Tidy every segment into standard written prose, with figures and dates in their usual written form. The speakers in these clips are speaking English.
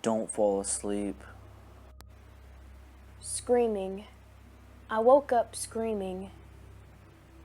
Don't fall asleep. Screaming. I woke up screaming,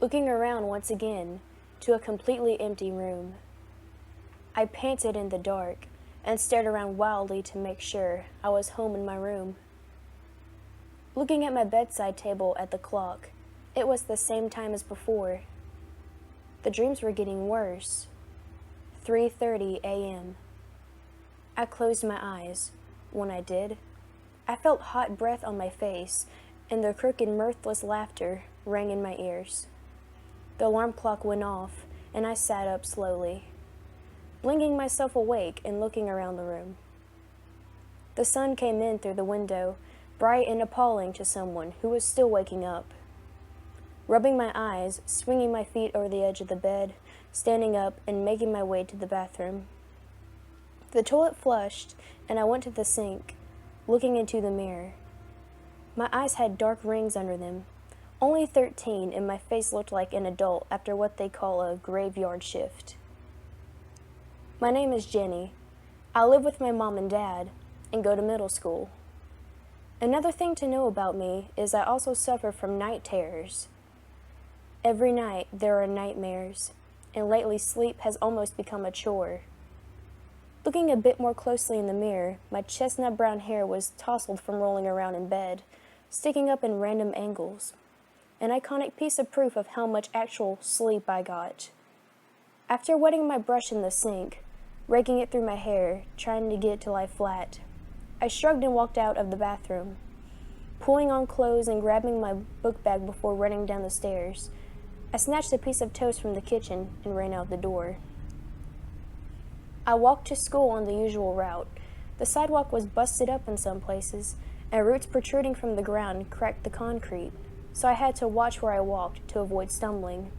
looking around once again to a completely empty room. I panted in the dark and stared around wildly to make sure I was home in my room. Looking at my bedside table at the clock, it was the same time as before. The dreams were getting worse. 3:30 a.m. I closed my eyes. When I did, I felt hot breath on my face, and the crooked, mirthless laughter rang in my ears. The alarm clock went off, and I sat up slowly, blinking myself awake and looking around the room. The sun came in through the window, bright and appalling to someone who was still waking up. Rubbing my eyes, swinging my feet over the edge of the bed, standing up and making my way to the bathroom. The toilet flushed, and I went to the sink, looking into the mirror. My eyes had dark rings under them. Only 13, and my face looked like an adult after what they call a graveyard shift. My name is Jenny. I live with my mom and dad and go to middle school. Another thing to know about me is I also suffer from night terrors. Every night there are nightmares, and lately sleep has almost become a chore. Looking a bit more closely in the mirror, my chestnut brown hair was tousled from rolling around in bed, sticking up in random angles. An iconic piece of proof of how much actual sleep I got. After wetting my brush in the sink, raking it through my hair, trying to get it to lie flat, I shrugged and walked out of the bathroom, pulling on clothes and grabbing my book bag before running down the stairs. I snatched a piece of toast from the kitchen and ran out the door. I walked to school on the usual route. The sidewalk was busted up in some places, and roots protruding from the ground cracked the concrete, so I had to watch where I walked to avoid stumbling.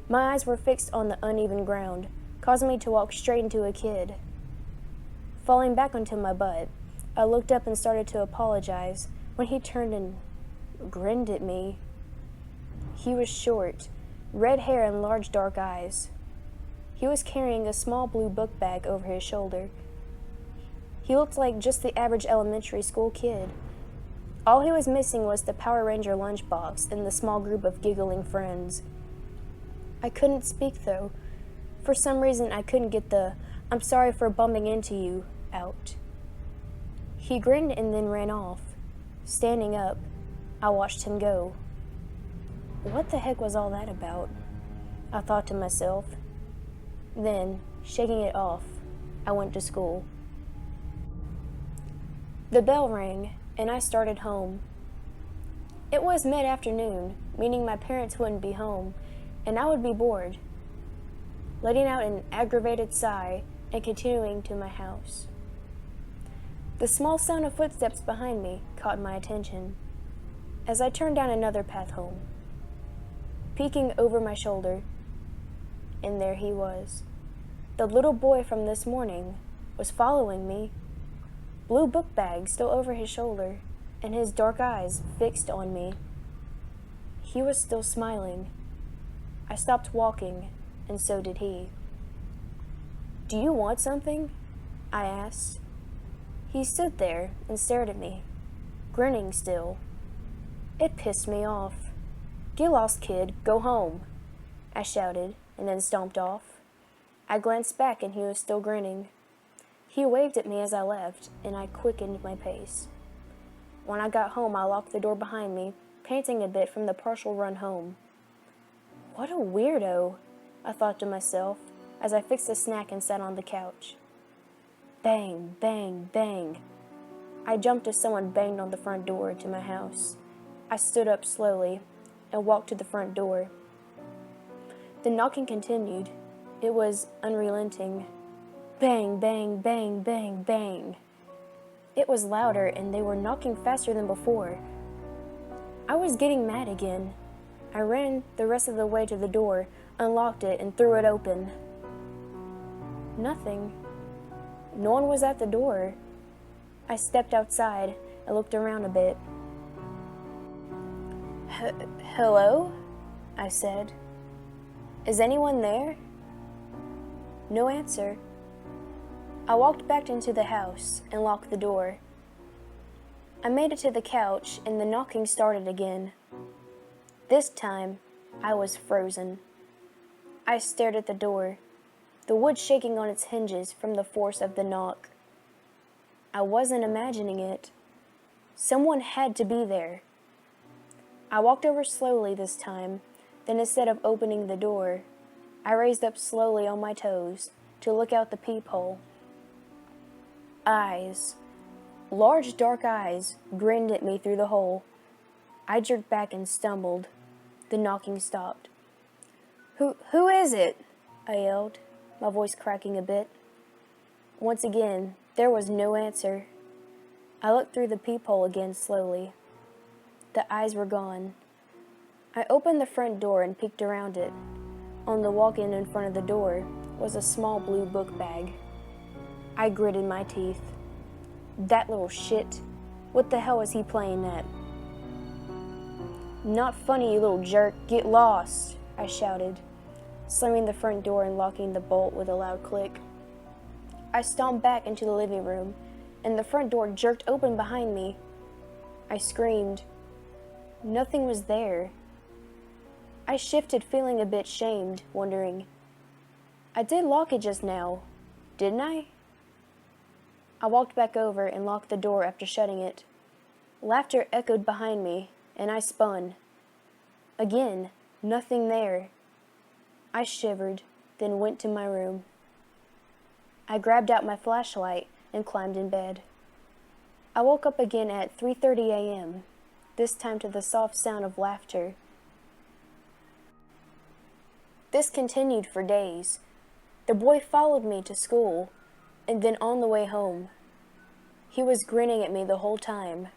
My eyes were fixed on the uneven ground, causing me to walk straight into a kid. Falling back onto my butt, I looked up and started to apologize when he turned and grinned at me. He was short, red hair and large dark eyes. He was carrying a small blue book bag over his shoulder. He looked like just the average elementary school kid. All he was missing was the Power Ranger lunchbox and the small group of giggling friends. I couldn't speak, though. For some reason, I couldn't get the "I'm sorry for bumping into you" out. He grinned and then ran off. Standing up, I watched him go. What the heck was all that about? I thought to myself. Then, shaking it off, I went to school. The bell rang, and I started home. It was mid-afternoon, meaning my parents wouldn't be home, and I would be bored. Letting out an aggravated sigh and continuing to my house. The small sound of footsteps behind me caught my attention as I turned down another path home. Peeking over my shoulder, and there he was. The little boy from this morning was following me, blue book bag still over his shoulder, and his dark eyes fixed on me. He was still smiling. I stopped walking, and so did he. "Do you want something?" I asked. He stood there and stared at me, grinning still. It pissed me off. "Get lost, kid. Go home," I shouted, and then stomped off. I glanced back, and he was still grinning. He waved at me as I left, and I quickened my pace. When I got home, I locked the door behind me, panting a bit from the partial run home. What a weirdo, I thought to myself as I fixed a snack and sat on the couch. Bang, bang, bang. I jumped as someone banged on the front door to my house. I stood up slowly and walked to the front door. The knocking continued. It was unrelenting. Bang, bang, bang, bang, bang. It was louder, and they were knocking faster than before. I was getting mad again. I ran the rest of the way to the door, unlocked it, and threw it open. Nothing. No one was at the door. I stepped outside and looked around a bit. Hello? I said. Is anyone there? No answer. I walked back into the house and locked the door. I made it to the couch and the knocking started again. This time, I was frozen. I stared at the door, the wood shaking on its hinges from the force of the knock. I wasn't imagining it. Someone had to be there. I walked over slowly this time, then instead of opening the door, I raised up slowly on my toes to look out the peephole. Eyes, large dark eyes, grinned at me through the hole. I jerked back and stumbled. The knocking stopped. Who is it?" I yelled, my voice cracking a bit. Once again, there was no answer. I looked through the peephole again slowly. The eyes were gone. I opened the front door and peeked around it. On the walk-in in front of the door was a small blue book bag. I gritted my teeth. That little shit. What the hell is he playing at? "Not funny, you little jerk. Get lost," I shouted, slamming the front door and locking the bolt with a loud click. I stomped back into the living room, and the front door jerked open behind me. I screamed. Nothing was there. I shifted, feeling a bit shamed, wondering, I did lock it just now, didn't I? I walked back over and locked the door after shutting it. Laughter echoed behind me, and I spun. Again, nothing there. I shivered, then went to my room. I grabbed out my flashlight and climbed in bed. I woke up again at 3:30 a.m., this time to the soft sound of laughter. This continued for days. The boy followed me to school, and then on the way home. He was grinning at me the whole time,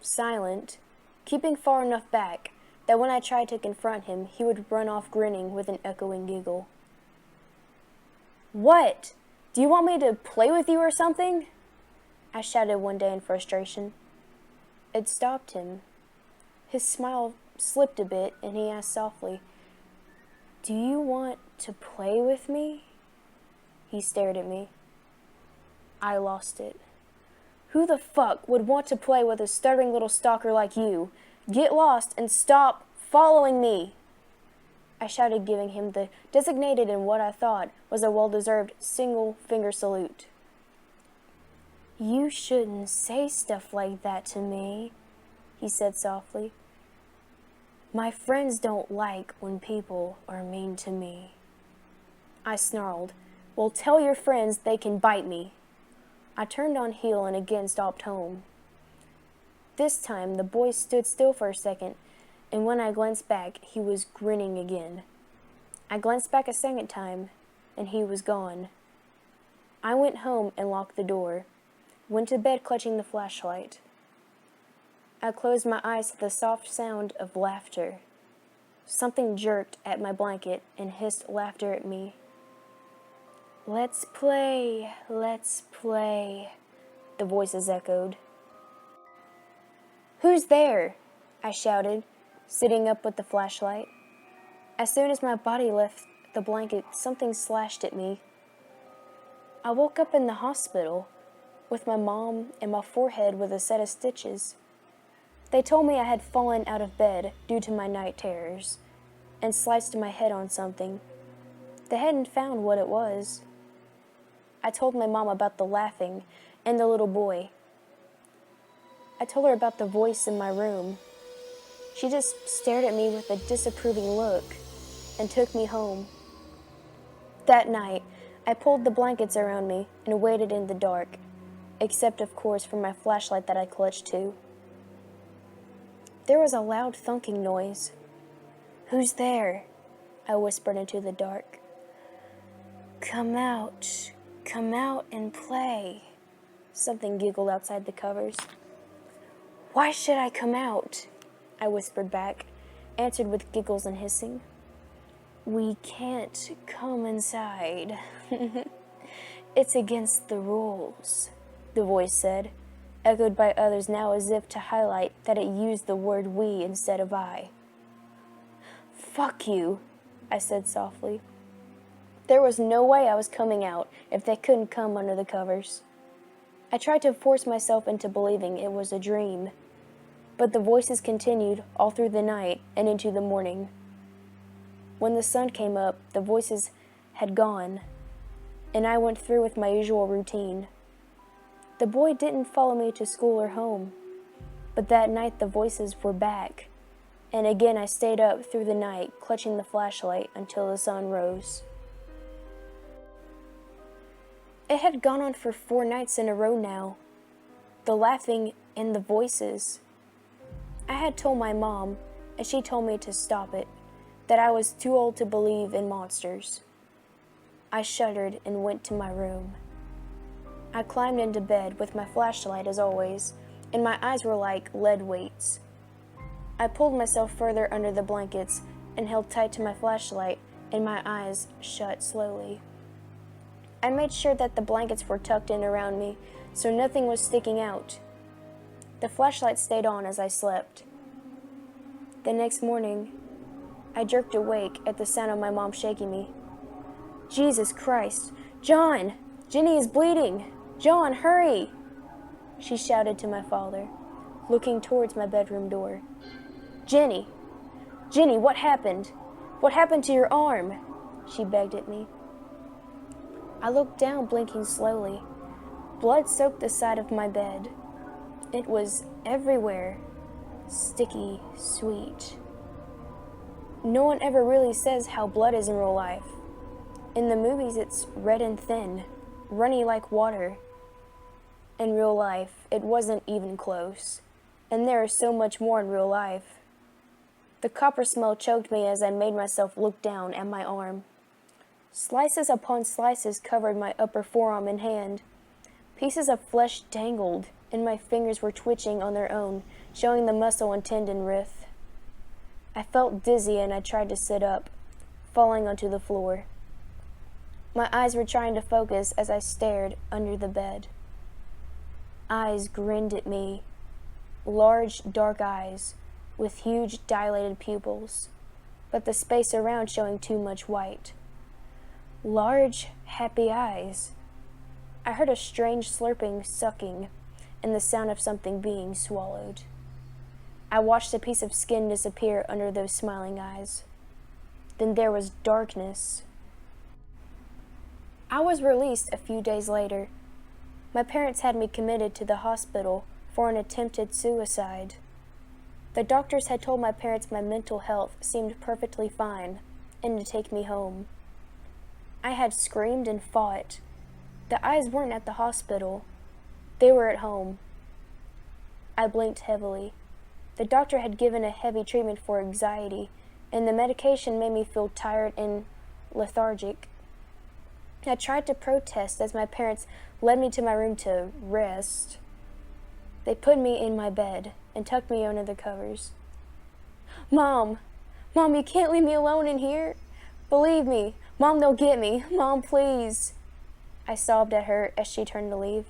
silent, keeping far enough back that when I tried to confront him, he would run off grinning with an echoing giggle. "What? Do you want me to play with you or something?" I shouted one day in frustration. It stopped him. His smile slipped a bit, and he asked softly, "Do you want to play with me?" He stared at me. I lost it. Who the fuck would want to play with a stuttering little stalker like you? Get lost and stop following me! I shouted, giving him the designated and what I thought was a well-deserved single-finger salute. "You shouldn't say stuff like that to me," he said softly. "My friends don't like when people are mean to me." I snarled, "Well, tell your friends they can bite me." I turned on heel and again stopped home. This time, the boy stood still for a second, and when I glanced back, he was grinning again. I glanced back a second time, and he was gone. I went home and locked the door, went to bed clutching the flashlight. I closed my eyes to the soft sound of laughter. Something jerked at my blanket and hissed laughter at me. "Let's play, let's play," the voices echoed. "Who's there?" I shouted, sitting up with the flashlight. As soon as my body left the blanket, something slashed at me. I woke up in the hospital, with my mom and my forehead with a set of stitches. They told me I had fallen out of bed due to my night terrors, and sliced my head on something. They hadn't found what it was. I told my mom about the laughing and the little boy. I told her about the voice in my room. She just stared at me with a disapproving look and took me home. That night, I pulled the blankets around me and waited in the dark, except of course for my flashlight that I clutched to. There was a loud thunking noise. "Who's there?" I whispered into the dark. Come out and play," something giggled outside the covers. "Why should I come out?" I whispered back, answered with giggles and hissing. "We can't come inside. It's against the rules," the voice said, echoed by others now as if to highlight that it used the word we instead of I. "Fuck you," I said softly. There was no way I was coming out if they couldn't come under the covers. I tried to force myself into believing it was a dream, but the voices continued all through the night and into the morning. When the sun came up, the voices had gone, and I went through with my usual routine. The boy didn't follow me to school or home, but that night the voices were back, and again I stayed up through the night, clutching the flashlight until the sun rose. It had gone on for 4 nights in a row now. The laughing and the voices. I had told my mom, and she told me to stop it, that I was too old to believe in monsters. I shuddered and went to my room. I climbed into bed with my flashlight as always, and my eyes were like lead weights. I pulled myself further under the blankets and held tight to my flashlight, and my eyes shut slowly. I made sure that the blankets were tucked in around me, so nothing was sticking out. The flashlight stayed on as I slept. The next morning, I jerked awake at the sound of my mom shaking me. "Jesus Christ! John! Jenny is bleeding! John, hurry!" she shouted to my father, looking towards my bedroom door. Jenny, what happened? What happened to your arm?" she begged at me. I looked down, blinking slowly. Blood soaked the side of my bed. It was everywhere. Sticky, sweet. No one ever really says how blood is in real life. In the movies, it's red and thin, runny like water. In real life, it wasn't even close. And there is so much more in real life. The copper smell choked me as I made myself look down at my arm. Slices upon slices covered my upper forearm and hand. Pieces of flesh dangled, and my fingers were twitching on their own, showing the muscle and tendon rift. I felt dizzy and I tried to sit up, falling onto the floor. My eyes were trying to focus as I stared under the bed. Eyes grinned at me, large, dark eyes with huge, dilated pupils, but the space around showing too much white. Large, happy eyes. I heard a strange slurping, sucking, and the sound of something being swallowed. I watched a piece of skin disappear under those smiling eyes. Then there was darkness. I was released a few days later. My parents had me committed to the hospital for an attempted suicide. The doctors had told my parents my mental health seemed perfectly fine and to take me home. I had screamed and fought. The eyes weren't at the hospital. They were at home. I blinked heavily. The doctor had given a heavy treatment for anxiety, and the medication made me feel tired and lethargic. I tried to protest as my parents led me to my room to rest. They put me in my bed and tucked me under the covers. Mom, you can't leave me alone in here. Believe me, Mom, they'll get me. Mom, please." I sobbed at her as she turned to leave.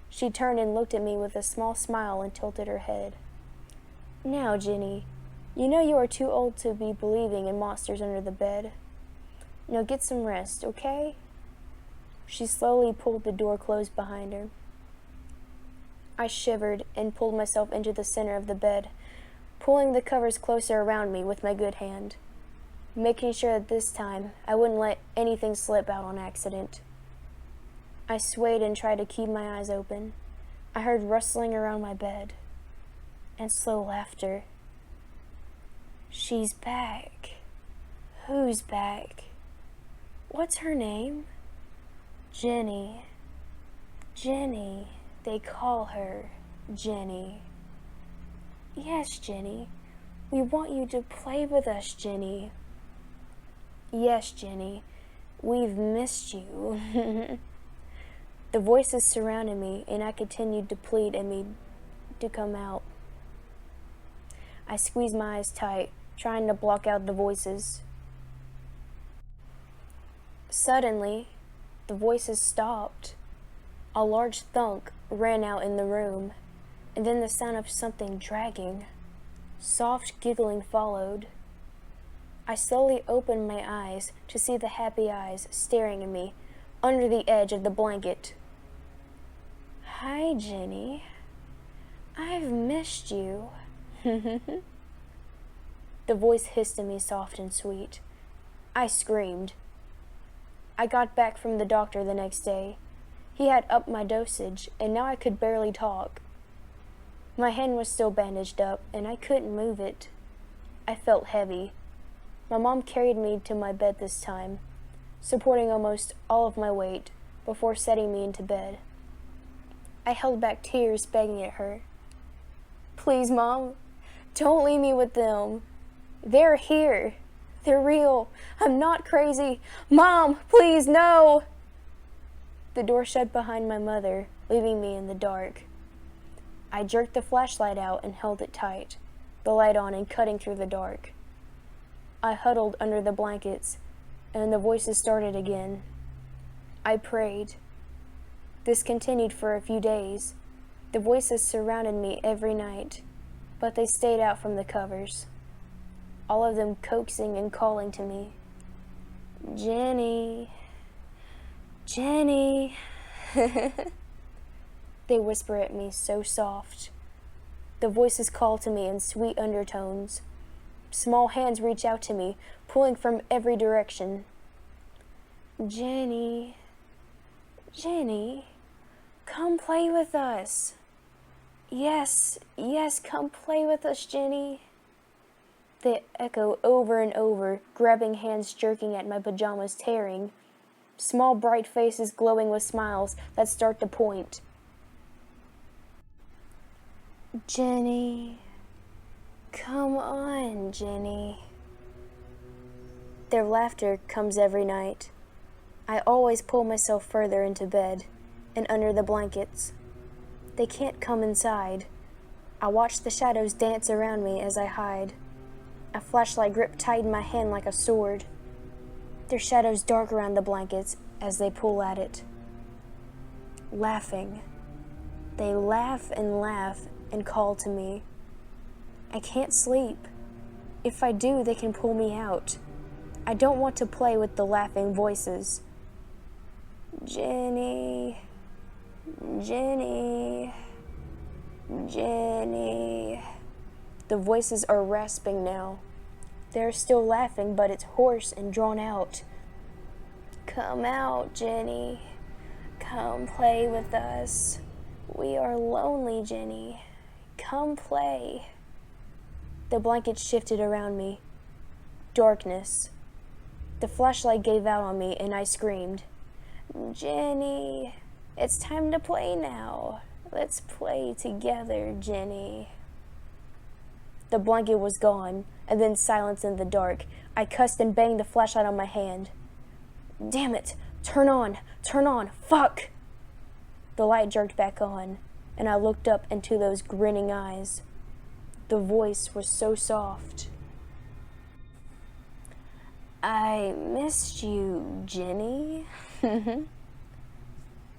She turned and looked at me with a small smile and tilted her head. "Now, Jenny, you know you are too old to be believing in monsters under the bed. Now get some rest, okay?" She slowly pulled the door closed behind her. I shivered and pulled myself into the center of the bed, pulling the covers closer around me with my good hand, making sure that this time I wouldn't let anything slip out on accident. I swayed and tried to keep my eyes open. I heard rustling around my bed and slow laughter. "She's back. Who's back? What's her name? Jenny. Jenny. They call her Jenny. Yes, Jenny. We want you to play with us, Jenny. Yes, Jenny. We've missed you." The voices surrounded me, and I continued to plead at me to come out. I squeezed my eyes tight, trying to block out the voices. Suddenly, the voices stopped. A large thunk ran out in the room, and then the sound of something dragging. Soft giggling followed. I slowly opened my eyes to see the happy eyes staring at me under the edge of the blanket. "Hi, Jenny. I've missed you." The voice hissed at me soft and sweet. I screamed. I got back from the doctor the next day. He had upped my dosage, and now I could barely talk. My hand was still bandaged up, and I couldn't move it. I felt heavy. My mom carried me to my bed this time, supporting almost all of my weight before setting me into bed. I held back tears, begging at her. "Please, Mom, don't leave me with them. They're here. They're real. I'm not crazy. Mom, please, no!" The door shut behind my mother, leaving me in the dark. I jerked the flashlight out and held it tight, the light on and cutting through the dark. I huddled under the blankets, and the voices started again. I prayed. This continued for a few days. The voices surrounded me every night, but they stayed out from the covers, all of them coaxing and calling to me. "Jenny, Jenny." They whisper at me so soft. The voices call to me in sweet undertones. Small hands reach out to me, pulling from every direction. "Jenny, Jenny, come play with us. Yes, yes, come play with us, Jenny." They echo over and over, grabbing hands jerking at my pajamas tearing. Small bright faces glowing with smiles that start to point. "Jenny, come on, Jenny." Their laughter comes every night. I always pull myself further into bed and under the blankets. They can't come inside. I watch the shadows dance around me as I hide. A flashlight grip tight in my hand like a sword. Their shadows dark around the blankets as they pull at it. Laughing. They laugh and call to me. I can't sleep. If I do, they can pull me out. I don't want to play with the laughing voices. "Jenny, Jenny, Jenny." The voices are rasping now. They're still laughing, but it's hoarse and drawn out. "Come out, Jenny. Come play with us. We are lonely, Jenny. Come play." The blanket shifted around me. Darkness. The flashlight gave out on me and I screamed, "Jenny, it's time to play now. Let's play together, Jenny." The blanket was gone, and then silence in the dark. I cussed and banged the flashlight on my hand. "Damn it! Turn on! Turn on! Fuck!" The light jerked back on, and I looked up into those grinning eyes. The voice was so soft. "I missed you, Jenny."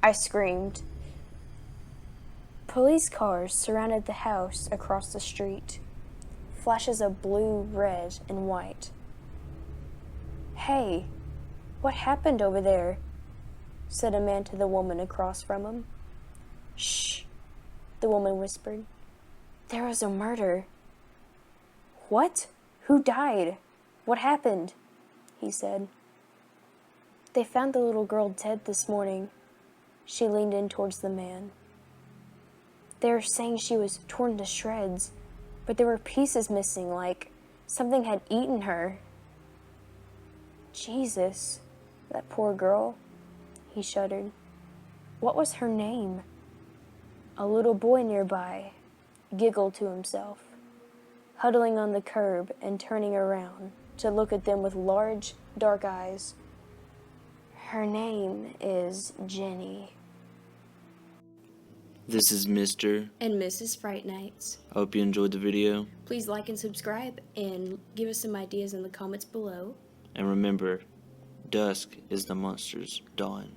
I screamed. Police cars surrounded the house across the street. Flashes of blue, red, and white. "Hey, what happened over there?" said a man to the woman across from him. "Shh," the woman whispered. "There was a murder." "What? Who died? What happened?" he said. "They found the little girl dead this morning." She leaned in towards the man. "They were saying she was torn to shreds, but there were pieces missing, like something had eaten her." "Jesus, that poor girl," he shuddered. "What was her name?" A little boy nearby giggled to himself, huddling on the curb and turning around to look at them with large, dark eyes. "Her name is Jenny." This is Mr. and Mrs. Fright Nights. I hope you enjoyed the video. Please like and subscribe and give us some ideas in the comments below. And remember, dusk is the monster's dawn.